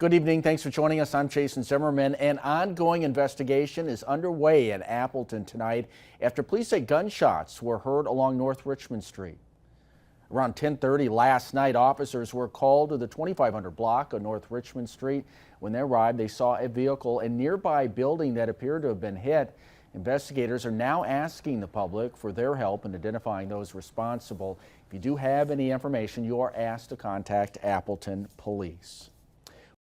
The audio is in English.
Good evening. Thanks for joining us. I'm Jason Zimmerman. An ongoing investigation is underway in Appleton tonight after police say gunshots were heard along North Richmond Street. Around 10:30 last night, officers were called to the 2500 block of North Richmond Street. When they arrived, they saw a vehicle in a nearby building that appeared to have been hit. Investigators are now asking the public for their help in identifying those responsible. If you do have any information, you are asked to contact Appleton Police.